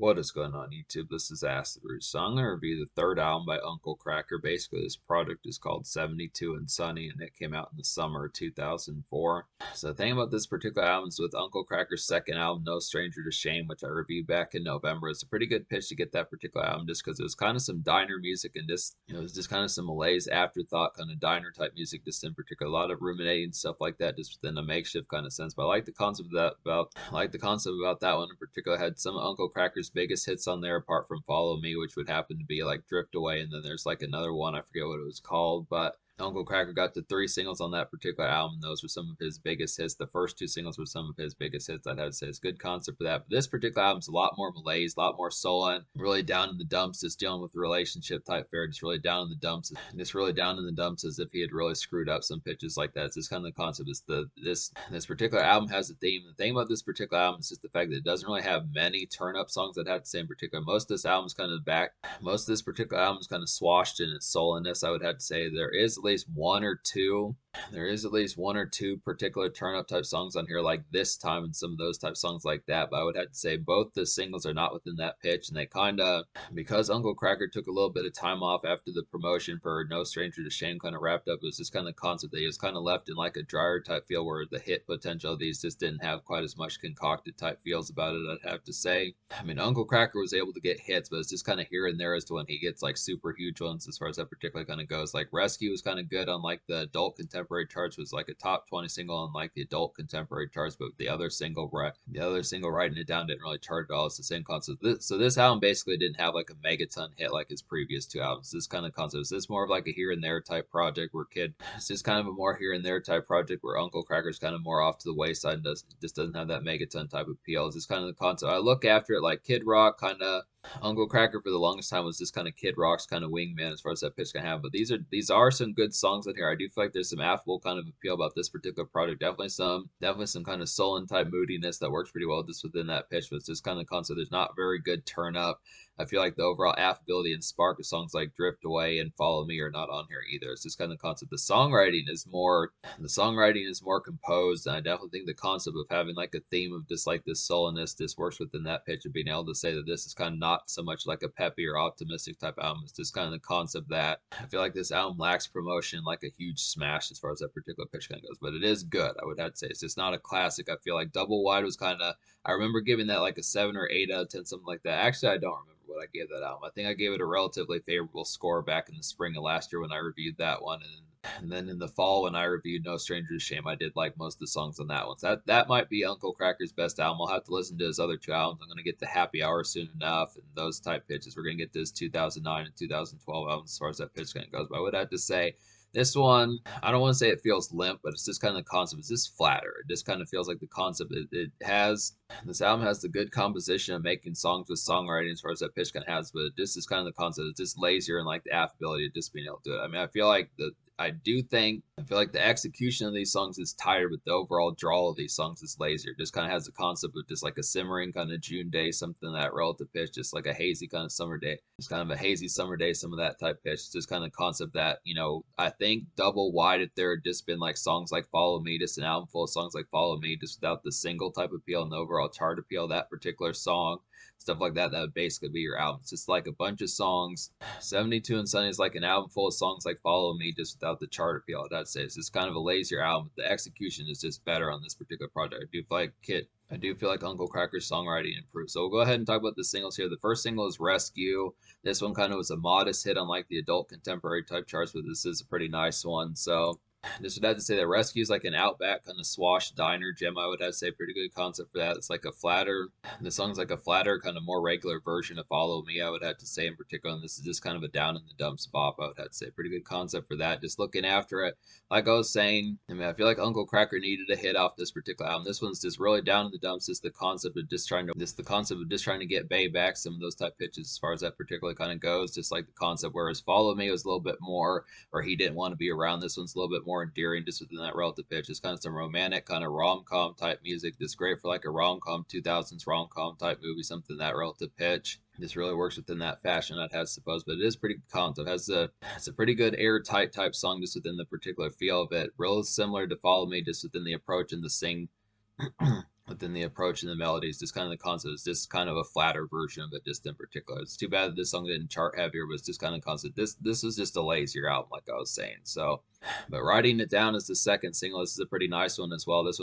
What is going on YouTube? This is Acid Root. So I'm going to review the third album by Uncle Kracker. Basically, this project is called 72 and Sunny, and it came out in the summer of 2004. So the thing about this particular album is with Uncle Kracker's second album, No Stranger to Shame, which I reviewed back in November. It's a pretty good pitch to get that particular album just because it was kind of some diner music and just, it was just kind of some malaise afterthought kind of diner type music just in particular. A lot of ruminating stuff like that just within a makeshift kind of sense. But I like the concept of that that one in particular. Had some Uncle Kracker's biggest hits on there apart from Follow Me, which would happen to be like Drift Away, and then there's like another one, I forget what it was called, but Uncle Kracker got to 3 singles on that particular album. Those were some of his biggest hits. The first 2 singles were some of his biggest hits. I'd have to say it's a good concept for that. But this particular album's a lot more malaise, a lot more sullen, really down in the dumps, just dealing with the relationship type fare, just really down in the dumps, as if he had really screwed up some pitches like that. It's just kind of the concept. Is this particular album has a theme. The thing about this particular album is just the fact that it doesn't really have many turn up songs that have the same particular. Most of this particular album is kind of swashed in its sullenness. I would have to say there is at least one or two particular turn up type songs on here like This Time and some of those type songs like that. But I would have to say both the singles are not within that pitch, and they kind of, because Uncle Kracker took a little bit of time off after the promotion for No Stranger to Shame kind of wrapped up. It was just kind of concept that he was kind of left in like a drier type feel where the hit potential of these just didn't have quite as much concocted type feels about it, I'd have to say. I mean, Uncle Kracker was able to get hits, but it's just kind of here and there as to when he gets like super huge ones as far as that particularly kind of goes. Like Rescue was kind of good on like the adult contemporary charts, was like a top 20 single on like the adult contemporary charts, but the other single writing it down didn't really chart at all. It's the same concept. So this album basically didn't have like a megaton hit like his previous 2 albums. This kind of concept is this more of like a here and there type project where it's just kind of a more here and there type project where Uncle Kracker's kind of more off to the wayside and doesn't have that megaton type of appeal. It's just kind of the concept. I look after it like Kid Rock kind of. Uncle Kracker for the longest time was just kind of Kid Rock's kind of wingman as far as that pitch can have. But these are some good songs in here. I do feel like there's some affable kind of appeal about this particular project. Definitely some kind of sullen type moodiness that works pretty well just within that pitch. But it's just kind of concept. There's not very good turn up. I feel like the overall affability and spark of songs like Drift Away and Follow Me are not on here either. It's just kind of concept. The songwriting is more composed, and I definitely think the concept of having like a theme of just like this sullenness just works within that pitch of being able to say that this is kind of not so much like a peppy or optimistic type album. It's just kind of the concept that I feel like this album lacks promotion, like a huge smash as far as that particular pitch kind of goes. But it is good, I would have to say. It's just not a classic. I feel like Double Wide was kind of, I remember giving that like a 7 or 8 out of 10, something like that. Actually, I don't remember what I gave that album. I think I gave it a relatively favorable score back in the spring of last year when I reviewed that one, and then in the fall when I reviewed No Stranger to Shame, I did like most of the songs on that one. So that might be Uncle Kracker's best album. I'll have to listen to his other 2 albums. I'm gonna get to Happy Hour soon enough and those type pitches. We're gonna get to his 2009 and 2012 albums as far as that pitch kind of goes. But I would have to say this one, I don't want to say it feels limp, but it's just kind of the concept. It's just flatter. It just kind of feels like the concept. This album has the good composition of making songs with songwriting as far as that pitch kind of has, but this is kind of the concept. It's just lazier and like the affability of just being able to do it. I mean, I feel like the execution of these songs is tired, but the overall draw of these songs is lazier. Just kind of has the concept of just like a simmering kind of June day, something that relative pitch, just like a hazy kind of summer day. Just kind of a hazy summer day, some of that type pitch. It's just kind of concept that, I think Double Wide, if there had just been like songs like Follow Me, just an album full of songs like Follow Me, just without the single type appeal and the overall chart appeal of that particular song, stuff like that, that would basically be your album. It's just like a bunch of songs. 72 and Sunny is like an album full of songs like Follow Me, just without the chart appeal. I'd say it's just kind of a lazier album. The execution is just better on this particular project. I do feel like Uncle Kracker's songwriting improved. So we'll go ahead and talk about the singles here. The first single is Rescue. This one kind of was a modest hit on like the adult contemporary type charts, but this is a pretty nice one. So just would have to say that Rescue is like an Outback kind of swash diner gem. I would have to say pretty good concept for that. The song's like a flatter, kind of more regular version of Follow Me, I would have to say in particular. And this is just kind of a down in the dumps bop, I would have to say. Pretty good concept for that. Just looking after it. Like I was saying, I mean, I feel like Uncle Kracker needed a hit off this particular album. This one's just really down in the dumps. Just the concept of just trying to get Bay back, some of those type pitches as far as that particular kind of goes. Just like the concept, whereas Follow Me was a little bit more, or he didn't want to be around. This one's a little bit more endearing just within that relative pitch. It's kind of some romantic kind of rom-com type music. That's great for like a rom-com 2000s rom-com type movie, something that relative pitch. This really works within that fashion, I'd have to suppose, but it is pretty concept. It's a pretty good airtight type song just within the particular feel of it. Real similar to Follow Me, just within the approach and the sing within the approach and the melodies, just kind of the concept is just kind of a flatter version of it, just in particular. It's too bad that this song didn't chart heavier, but it's just kind of concept. This was just a lazier album, like I was saying. So, but Writing It Down is the second single. This is a pretty nice one as well. This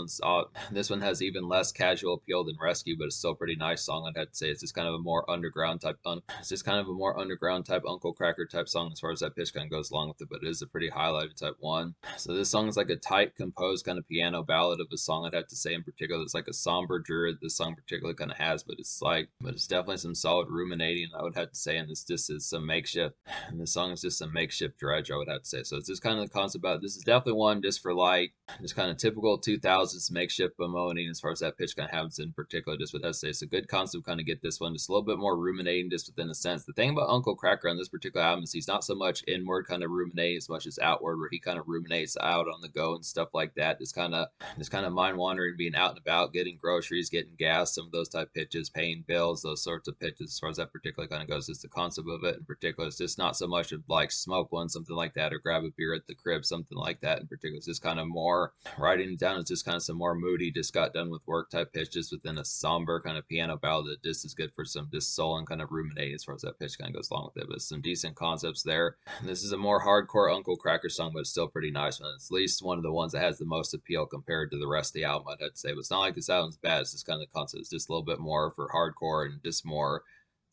one has even less casual appeal than Rescue, but it's still a pretty nice song. I'd have to say it's just kind of a more underground type. It's just kind of a more underground type Uncle Kracker type song as far as that pitch kind of goes along with it. But it is a pretty highlighted type one. So this song is like a tight, composed kind of piano ballad of a song. I'd have to say in particular, it's like a somber druid. This song particularly kind of has, but it's definitely some solid ruminating. I would have to say, and this just is some makeshift. And the song is just some makeshift dredge. I would have to say. So it's just kind of the concept about it. This is definitely one just for like just kind of typical 2000s makeshift bemoaning as far as that pitch kind of happens in particular. Just what I say, it's a good concept. Kind of get this one just a little bit more ruminating, just within a sense. The thing about Uncle Kracker on this particular album is he's not so much inward kind of ruminating as much as outward, where he kind of ruminates out on the go and stuff like that. Just kind of mind wandering, being out and about, getting groceries, getting gas, some of those type pitches, paying bills, those sorts of pitches. As far as that particular kind of goes, just the concept of it in particular. It's just not so much of like smoke one, something like that, or grab a beer at the crib, something like that in particular. It's just kind of more writing it down. It's just kind of some more moody, just got done with work type pitch, just within a somber kind of piano ballad that just is good for some just soul and kind of ruminating as far as that pitch kind of goes along with it. But some decent concepts there. And this is a more hardcore Uncle Kracker song, but it's still pretty nice one. It's at least one of the ones that has the most appeal compared to the rest of the album, I'd have to say. But it's not like this album's bad. It's just kind of the concept. It's just a little bit more for hardcore and just more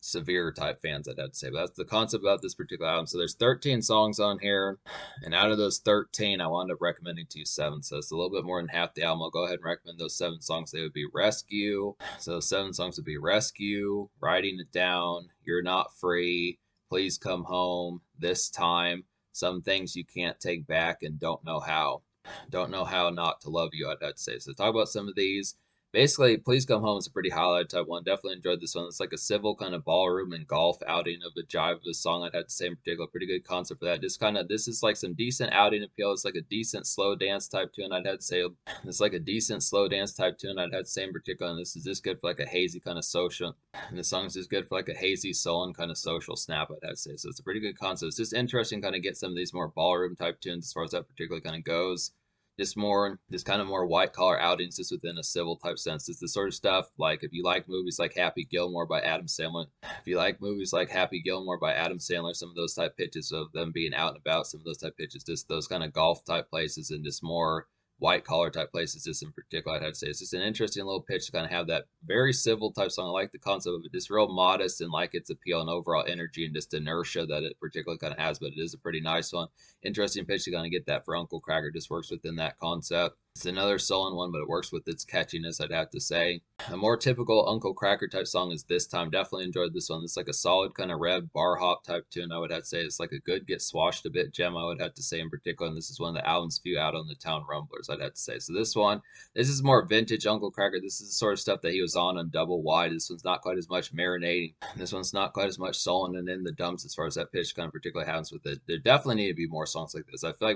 severe type fans, I'd have to say. But that's the concept about this particular album. So there's 13 songs on here, and out of those 13, I wound up recommending to you 7. So it's a little bit more than half the album. I'll go ahead and recommend those 7 songs. They would be Rescue. So those 7 songs would be Rescue, Writing It Down, You're Not Free, Please Come Home, This Time, Some Things You Can't Take Back, and Don't Know How. Don't Know How Not to Love You, I'd have to say. So talk about some of these. Basically, Please Come Home is a pretty highlight type one. Definitely enjoyed this one. It's like a civil kind of ballroom and golf outing of a jive of a song. I'd have to say in particular, pretty good concept for that. This is like some decent outing appeal. It's like a decent slow dance type tune. I'd have to say it's like a decent slow dance type tune. I'd have to say in particular, and this is just good for like a hazy kind of social. And the song is just good for like a hazy sullen kind of social snap. I'd have to say. So it's a pretty good concept. It's just interesting kind of get some of these more ballroom type tunes as far as that particularly kind of goes. Just kind of more white collar outings, just within a civil type sense. It's the sort of stuff like if you like movies like Happy Gilmore by Adam Sandler, some of those type pitches of them being out and about, some of those type pitches, just those kind of golf type places and just more white collar type places, just in particular, I'd have to say it's just an interesting little pitch to kind of have that very civil type song. I like the concept of it, just real modest and like its appeal and overall energy and just inertia that it particularly kind of has, but it is a pretty nice one. Interesting pitch to kind of get that for Uncle Kracker, just works within that concept. It's another sullen one, but it works with its catchiness, I'd have to say. A more typical Uncle Kracker type song is This Time. Definitely enjoyed this one. It's like a solid kind of rev bar hop type tune, I would have to say. It's like a good get swashed a bit gem, I would have to say in particular. And this is one of the album's few out on the Town Rumblers, I'd have to say. So this is more vintage Uncle Kracker. This is the sort of stuff that he was on Double Wide. This one's not quite as much marinating. This one's not quite as much sullen and in the dumps as far as that pitch kind of particularly happens with it. There definitely need to be more songs like this. I feel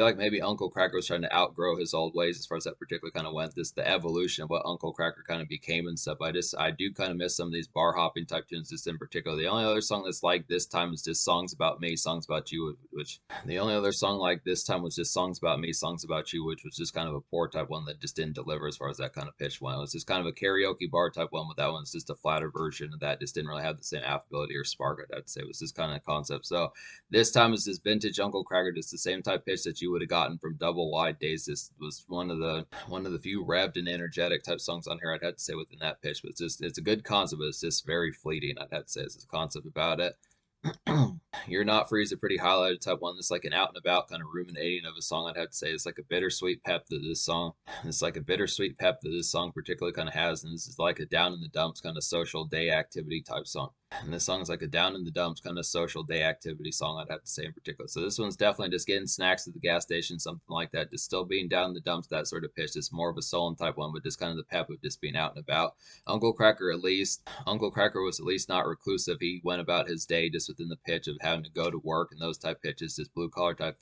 like maybe Uncle Kracker was trying to outgrow his old ways as far as that particular kind of went. The evolution of what Uncle Kracker kind of became and stuff. I do kind of miss some of these bar hopping type tunes just in particular. The only other song that's like This Time is just Songs About Me, Songs About You, which the only other song like This Time was just Songs About Me, Songs About You, which was just kind of a poor type one that just didn't deliver as far as that kind of pitch went. It was just kind of a karaoke bar type one, but that one's just a flatter version of that. Just didn't really have the same affability or spark, I'd say. It was just kind of concept. So This Time is this vintage Uncle Kracker, just the same type pitch that you would have gotten from Double Wide days. This was one of the few revved and energetic type songs on here, I'd have to say, within that pitch. But it's a good concept, but it's just very fleeting, I'd have to say. It's a concept about it. You're Not Free is a pretty highlighted type one. It's like an out and about kind of ruminating of a song, I'd have to say. It's like a bittersweet pep that this song particularly kind of has. And this is like a down in the dumps kind of social day activity type song. And this song is like a down in the dumps kind of social day activity song, I'd have to say in particular. So this one's definitely just getting snacks at the gas station, something like that. Just still being down in the dumps, that sort of pitch. It's more of a sullen type one, but just kind of the pep of just being out and about. Uncle Kracker was at least not reclusive. He went about his day just within the pitch of having to go to work and those type pitches, just blue collar type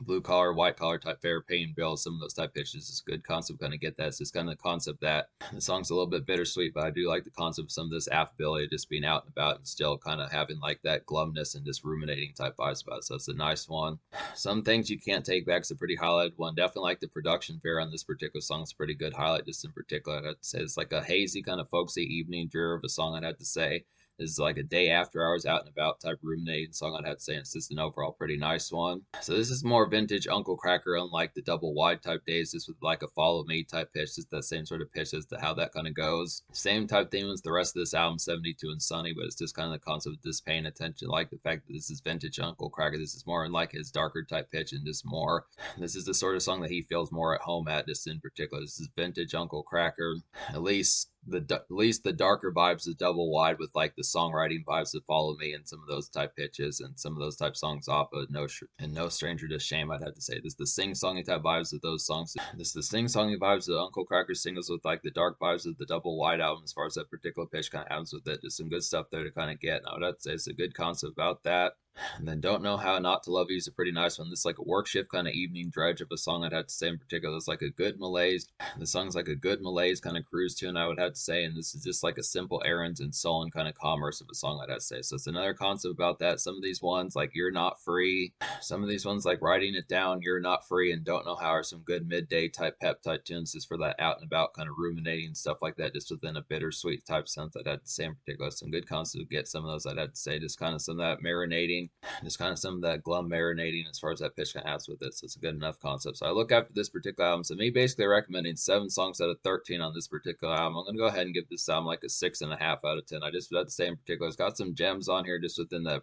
blue collar, white collar type fare, paying bills, some of those type pitches is a good concept. Kind of get that. It's just kind of the concept that the song's a little bit bittersweet, but I do like the concept of some of this affability, just being out and about and still kind of having like that glumness and just ruminating type vibes about it. So it's a nice one. Some things you can't take back is a pretty highlighted one. Definitely like the production fare on this particular song. It's a pretty good highlight, just in particular. I'd have to say it's like a hazy kind of folksy evening drear of a song. I'd have to say this is like a day after hours out and about type ruminating song. I'd have to say it's just an overall pretty nice one. So this is more vintage Uncle Kracker, unlike the double wide type days. This with like a follow me type pitch, just that same sort of pitch as to how that kind of goes. Same type theme as the rest of this album, 72 and Sunny, but it's just kind of the concept of just paying attention, like the fact that this is vintage Uncle Kracker. This is more in like his darker type pitch and just more. This is the sort of song that he feels more at home at, just in particular. This is vintage Uncle Kracker. At least the darker vibes of double wide with like the songwriting vibes that follow me and some of those type pitches and some of those type songs off of No Stranger to Shame. I'd have to say this the sing songy type vibes of those songs. This the sing songy vibes of Uncle Kracker singles with like the dark vibes of the double wide album as far as that particular pitch kind of happens with it. Just some good stuff there to kind of get. And I would have to say it's a good concept about that. And then Don't Know How Not to Love You is a pretty nice one. This is like a work shift kind of evening dredge of a song, I'd have to say in particular. It's like a good malaise. The song's like a good malaise kind of cruise tune, I would have to say. And this is just like a simple errands and sullen kind of commerce of a song, I'd have to say. So it's another concept about that. Some of these ones like You're Not Free. Some of these ones like Writing It Down, You're Not Free, and Don't Know How are some good midday type pep type tunes just for that out and about kind of ruminating stuff like that, just within a bittersweet type sense, I'd have to say in particular. Some good concepts to get some of those, I'd have to say. Just kind of some of that marinating, just kind of some of that glum marinating as far as that pitch kind of has with it. So it's a good enough concept. So I look after this particular album. So me basically recommending 7 songs out of 13 on this particular album. I'm gonna go ahead and give this album like a 6.5 out of 10. I just have to say in particular, it's got some gems on here just within the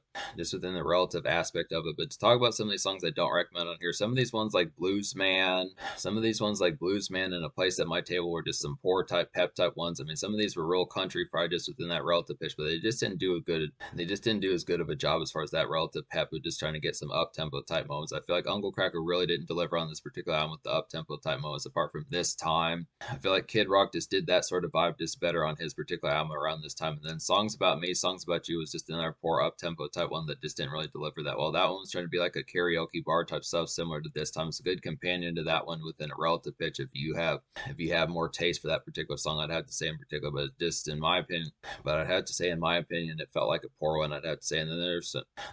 relative aspect of it. But to talk about some of these songs I don't recommend on here, some of these ones like Blues Man, and A Place at My Table were just some poor type pep type ones. I mean, some of these were real country probably just within that relative pitch, but they just didn't do as good of a job as far as that relative pep with just trying to get some up tempo type moments. I feel like Uncle Kracker really didn't deliver on this particular album with the up tempo type moments apart from This Time. I feel like Kid Rock just did that sort of vibe just better on his particular album around this time. And then Songs About Me, Songs About You was just another poor up tempo type one that just didn't really deliver that well. That one was trying to be like a karaoke bar type stuff similar to This Time. It's a good companion to that one within a relative pitch if you have more taste for that particular song, I'd have to say in particular. But I'd have to say in my opinion it felt like a poor one, I'd have to say. And then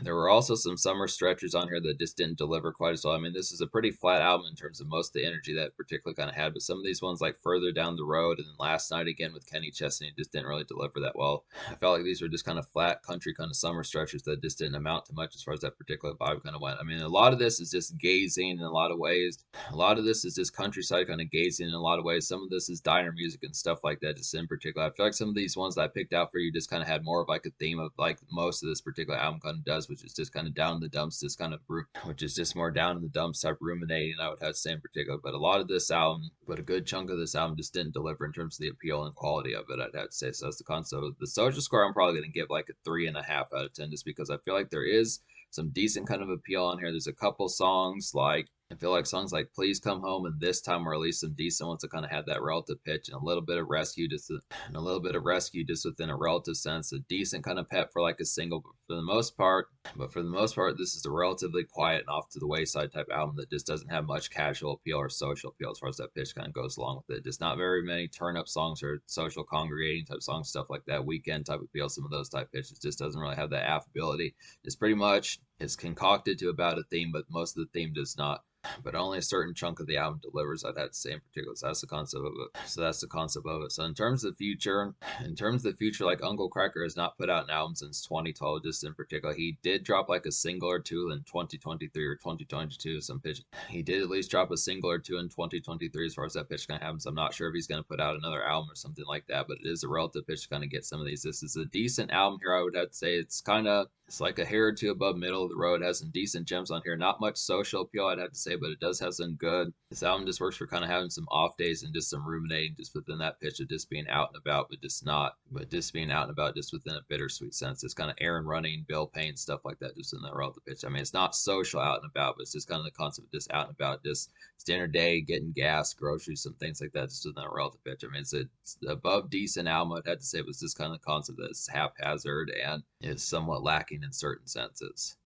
there were also some summer stretchers on here that just didn't deliver quite as well. I mean, this is a pretty flat album in terms of most of the energy that particularly kind of had, but some of these ones like Further Down the Road and then Last Night Again with Kenny Chesney just didn't really deliver that well. I felt like these were just kind of flat country kind of summer stretchers that just didn't amount to much as far as that particular vibe kind of went. I mean, a lot of this is just gazing in a lot of ways. A lot of this is just countryside kind of gazing in a lot of ways. Some of this is diner music and stuff like that, just in particular. I feel like some of these ones that I picked out for you just kind of had more of like a theme of like most of this particular album kind of does, which is just kind of down in the dumps, which is just more down in the dumps type ruminating, I would have to say in particular. But a good chunk of this album just didn't deliver in terms of the appeal and quality of it, I'd have to say. So that's the concept. The social score, I'm probably going to give like a 3.5 out of 10, just because I feel like there is some decent kind of appeal on here. There's a couple songs like I feel like songs like Please Come Home and This Time were at least some decent ones that kind of had that relative pitch and a little bit of rescue just within a relative sense. A decent kind of pep for like a single, but for the most part, this is a relatively quiet and off to the wayside type album that just doesn't have much casual appeal or social appeal as far as that pitch kind of goes along with it. Just not very many turn up songs or social congregating type songs, stuff like that, weekend type appeal. Some of those type pitches just doesn't really have that affability. It's pretty much it's concocted to about a theme, but most of the theme does not. But only a certain chunk of the album delivers, I'd have to say in particular. So that's the concept of it. So in terms of the future, like Uncle Kracker has not put out an album since 2012, just in particular. He did drop like a single or two in 2023 or 2022, some pitch. He did at least drop a single or two in 2023 as far as that pitch kind of happens. I'm not sure if he's going to put out another album or something like that, but it is a relative pitch to kind of get some of these. This is a decent album here, I would have to say. It's like a hair or two above middle of the road. It has some decent gems on here. Not much social appeal, I'd have to say, but it does have some good. This album just works for kind of having some off days and just some ruminating just within that pitch of just being out and about, just being out and about just within a bittersweet sense. It's kind of errand running, bill paying, stuff like that, just in that relative pitch. I mean, it's not social out and about, but it's just kind of the concept of just out and about, just standard day, getting gas, groceries, some things like that, just in that relative pitch. I mean, it's above decent album, I'd have to say, it was just kind of the concept that it's haphazard and is somewhat lacking in certain senses.